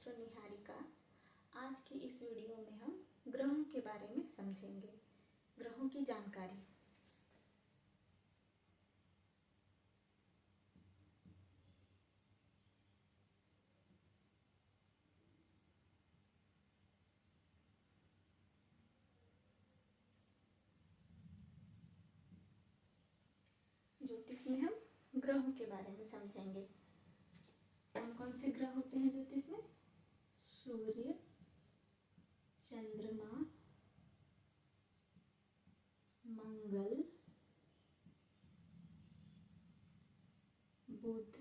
Astro Niharika. आज की इस वीडियो में हम ग्रहों के बारे में समझेंगे, ग्रहों की जानकारी। ज्योतिष में हम ग्रहों के बारे में समझेंगे। कौन कौन से ग्रह होते हैं ज्योतिष में? सूर्य, चंद्रमा, मंगल, बुध,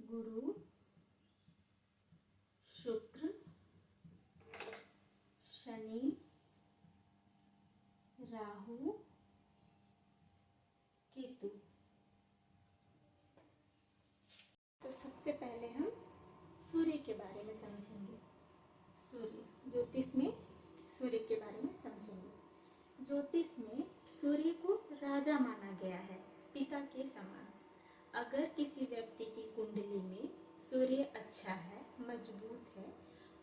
गुरु, शुक्र, शनि, राहु, केतु। तो सबसे पहले हम सूर्य के बारे में समझेंगे। सूर्य, ज्योतिष में सूर्य के बारे में समझेंगे। ज्योतिष में सूर्य को राजा माना गया है, पिता के समान। अगर किसी व्यक्ति की कुंडली में सूर्य अच्छा है, मजबूत है,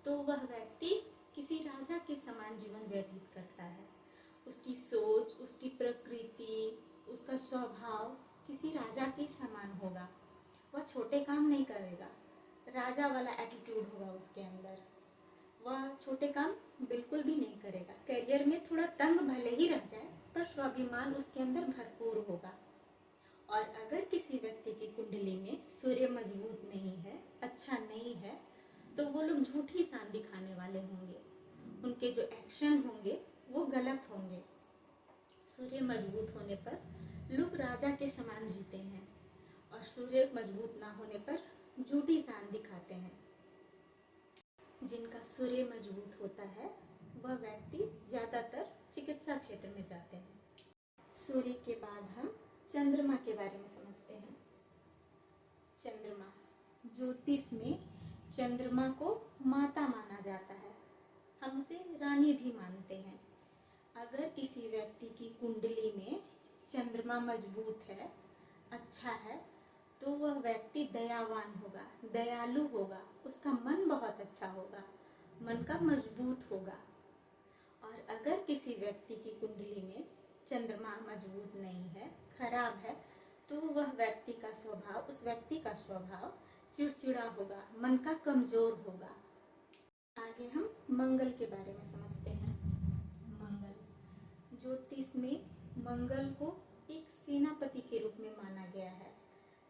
तो वह व्यक्ति किसी राजा के समान जीवन व्यतीत करता है। उसकी सोच, उसकी प्रकृति, उसका स्वभाव किसी राजा के समान होगा। वह छोटे काम नहीं करेगा, राजा वाला एटीट्यूड होगा उसके अंदर। वह छोटे काम बिल्कुल भी नहीं करेगा। करियर में थोड़ा तंग भले ही रह जाए, पर स्वाभिमान उसके अंदर भरपूर होगा। और अगर किसी व्यक्ति की कुंडली में सूर्य मजबूत नहीं है, अच्छा नहीं है, तो वो लोग झूठी शान दिखाने वाले होंगे। उनके जो एक्शन होंगे वो गलत होंगे। सूर्य मजबूत होने पर लोग राजा के समान जीते हैं, और सूर्य मजबूत ना होने पर झूठी शान दिखाते हैं। जिनका सूर्य मजबूत होता है वह व्यक्ति ज़्यादातर चिकित्सा क्षेत्र में जाते हैं। सूर्य के बाद हम चंद्रमा के बारे में समझते हैं। चंद्रमा, ज्योतिष में चंद्रमा को माता माना जाता है। हम उसे रानी भी मानते हैं। अगर किसी व्यक्ति की कुंडली में चंद्रमा मजबूत है, अच्छा है, तो वह व्यक्ति दयावान होगा, दयालु होगा, उसका मन बहुत अच्छा होगा, मन का मजबूत होगा। और अगर किसी व्यक्ति की कुंडली में चंद्रमा मजबूत नहीं है, खराब है, तो वह व्यक्ति का स्वभाव, उस व्यक्ति का स्वभाव चिड़चिड़ा होगा, मन का कमजोर होगा। आगे हम मंगल के बारे में समझते हैं। मंगल, ज्योतिष में मंगल को एक सेनापति के रूप में माना गया है।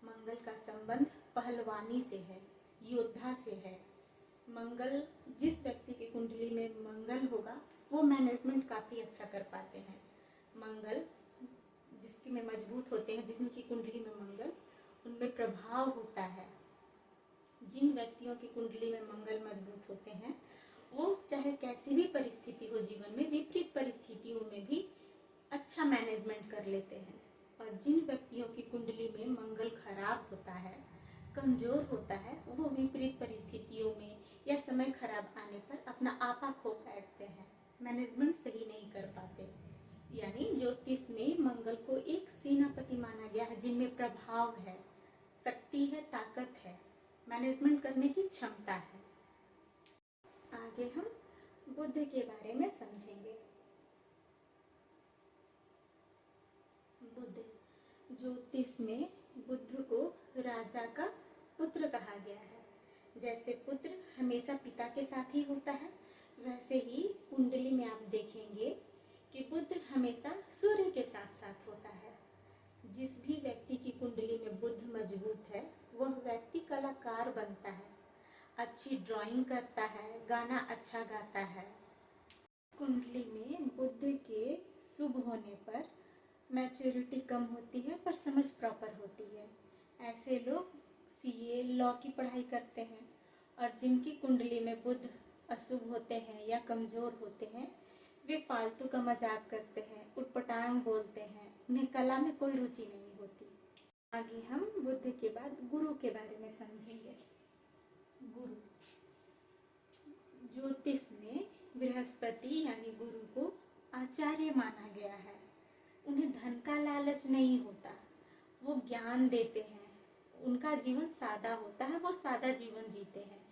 मंगल का संबंध पहलवानी से है, योद्धा से है। मंगल, जिस व्यक्ति की कुंडली में मंगल होगा वो मैनेजमेंट काफ़ी अच्छा कर पाते हैं। मंगल जिसकी में मजबूत होते हैं, जिनकी कुंडली में मंगल, उनमें प्रभाव होता है। जिन व्यक्तियों की कुंडली में मंगल मजबूत होते हैं वो चाहे कैसी भी परिस्थिति हो जीवन में, विपरीत परिस्थितियों में भी अच्छा मैनेजमेंट कर लेते हैं। और जिन व्यक्तियों की कुंडली में मंगल खराब होता है, कमजोर होता है, वो विपरीत परिस्थितियों में या समय खराब आने पर अपना आपा खो बैठते हैं, मैनेजमेंट सही नहीं कर पाते। यानी ज्योतिष में मंगल को एक सेनापति माना गया है, जिनमें प्रभाव है, शक्ति है, ताकत है, मैनेजमेंट करने की क्षमता है। आगे हम बुध के बारे में समझेंगे। बुध, ज्योतिष में बुध को राजा का पुत्र कहा गया है। जैसे पुत्र हमेशा पिता के साथ ही होता है, वैसे ही कुंडली में आप देखेंगे कि बुध हमेशा सूर्य के साथ साथ होता है। जिस भी व्यक्ति की कुंडली में बुध मजबूत है वह व्यक्ति कलाकार बनता है, अच्छी ड्राइंग करता है, गाना अच्छा गाता है। कुंडली में बुध के शुभ होने पर मैच्योरिटी कम होती है पर समझ प्रॉपर होती है। ऐसे लोग सीए, लॉ की पढ़ाई करते हैं। और जिनकी कुंडली में बुध अशुभ होते हैं या कमज़ोर होते हैं, वे फालतू का मजाक करते हैं, उटपटांग बोलते हैं, उन्हें कला में कोई रुचि नहीं होती। आगे हम बुध के बाद गुरु के बारे में समझेंगे। गुरु, ज्योतिष में बृहस्पति यानी गुरु को आचार्य माना गया है। उन्हें धन का लालच नहीं होता, वो ज्ञान देते हैं, उनका जीवन सादा होता है, वो सादा जीवन जीते हैं।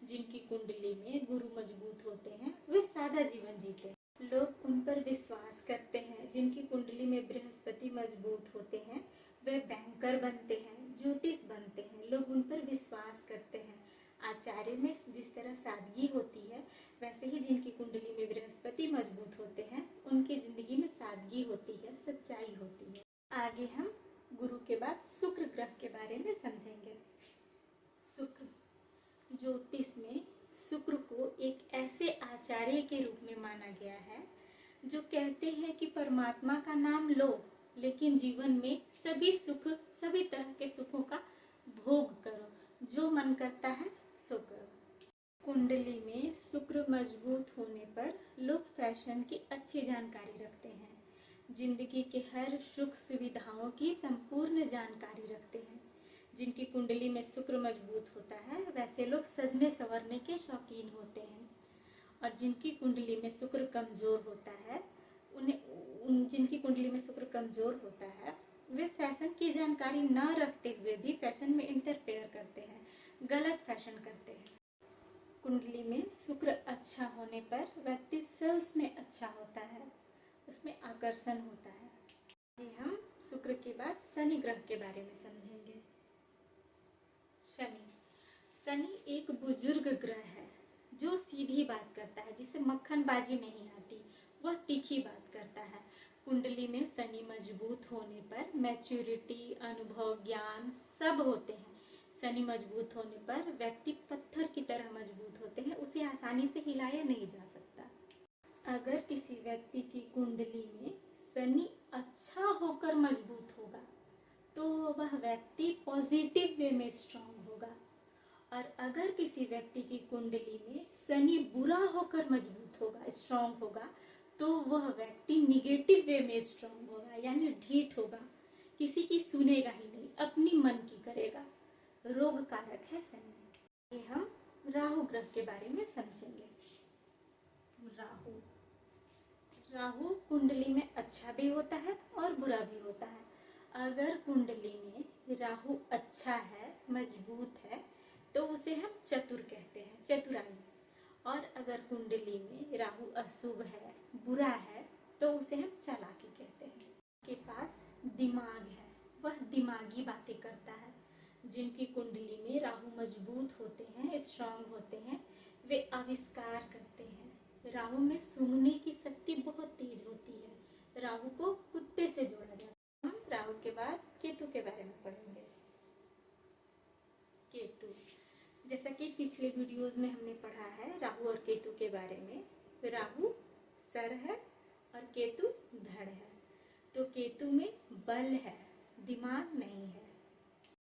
जिनकी कुंडली में गुरु मजबूत होते हैं वे सादा जीवन जीते हैं। लोग उन पर विश्वास करते हैं। जिनकी कुंडली में बृहस्पति मजबूत होते हैं वे बैंकर बनते हैं, ज्योतिष बनते हैं। लोग उन पर विश्वास करते हैं। आचार्य में जिस तरह सादगी होती है वैसे ही जिनकी कुंडली में बृहस्पति मजबूत होते हैं उनकी जिंदगी में सादगी होती है, सच्चाई होती है। आगे हम गुरु के बाद शुक्र ग्रह के बारे में समझेंगे। शुक्र ज्योतिष में शुक्र को एक ऐसे आचार्य के रूप में माना गया है जो कहते हैं कि परमात्मा का नाम लो लेकिन जीवन में सभी सुख, सभी तरह के सुखों का भोग करो, जो मन करता है सो करो। कुंडली में शुक्र मजबूत होने पर लोग फैशन की अच्छी जानकारी रखते हैं, जिंदगी के हर सुख सुविधाओं की संपूर्ण जानकारी रखते हैं। जिनकी कुंडली में शुक्र मजबूत होता है वैसे लोग सजने संवरने के शौकीन होते हैं। और जिनकी कुंडली में शुक्र कमजोर होता है जिनकी कुंडली में शुक्र कमजोर होता है वे फैशन की जानकारी न रखते हुए भी फैशन में इंटरफेयर करते हैं, गलत फैशन करते हैं। कुंडली में शुक्र अच्छा होने पर व्यक्ति सेल्स में अच्छा होता है, उसमें आकर्षण होता है। अभी हम शुक्र के बाद शनि ग्रह के बारे में समझेंगे। शनि एक बुजुर्ग ग्रह है जो सीधी बात करता है, जिसे मक्खनबाजी नहीं आती, वह तीखी बात करता है। कुंडली में शनि मजबूत होने पर मैच्योरिटी, अनुभव, ज्ञान सब होते हैं। शनि मजबूत होने पर व्यक्ति पत्थर की तरह मजबूत होते हैं, उसे आसानी से हिलाया नहीं जा सकता। अगर किसी व्यक्ति की कुंडली में शनि अच्छा होकर मजबूत होगा तो वह व्यक्ति पॉजिटिव वे में स्ट्रांग होगा। और अगर किसी व्यक्ति की कुंडली में शनि बुरा होकर मजबूत होगा, स्ट्रांग होगा, तो वह व्यक्ति निगेटिव वे में स्ट्रांग होगा, यानी ढीठ होगा, किसी की सुनेगा ही नहीं, अपनी मन की करेगा। रोग कारक है शनि। ये हम राहु ग्रह के बारे में समझेंगे। राहु कुंडली में अच्छा भी होता है और बुरा भी होता है। अगर कुंडली में राहु अच्छा है, मजबूत है, तो उसे हम चतुर कहते हैं, चतुराई। और अगर कुंडली में राहु अशुभ है, बुरा है, तो उसे हम चालाकी कहते हैं। के पास दिमाग है, वह दिमागी बातें करता है। जिनकी कुंडली में राहु मजबूत होते हैं, स्ट्रांग होते हैं, वे आविष्कार करते हैं। राहु में सूंघने की शक्ति बहुत तेज होती है। राहु को कुत्ते से जोड़ा जाता है। हम राहु के बाद केतु के बारे में पढ़ेंगे। केतु, जैसा कि पिछले वीडियोस में हमने पढ़ा है राहु और केतु के बारे में, राहु सर है और केतु धड़ है। तो केतु में बल है, दिमाग नहीं है।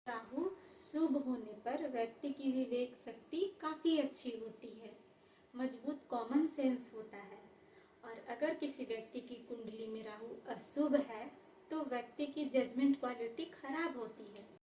राहु शुभ होने पर व्यक्ति की विवेक शक्ति काफी अच्छी होती है, मजबूत कॉमन सेंस होता है। और अगर किसी व्यक्ति की कुंडली में राहु अशुभ है तो व्यक्ति की जजमेंट क्वालिटी खराब होती है।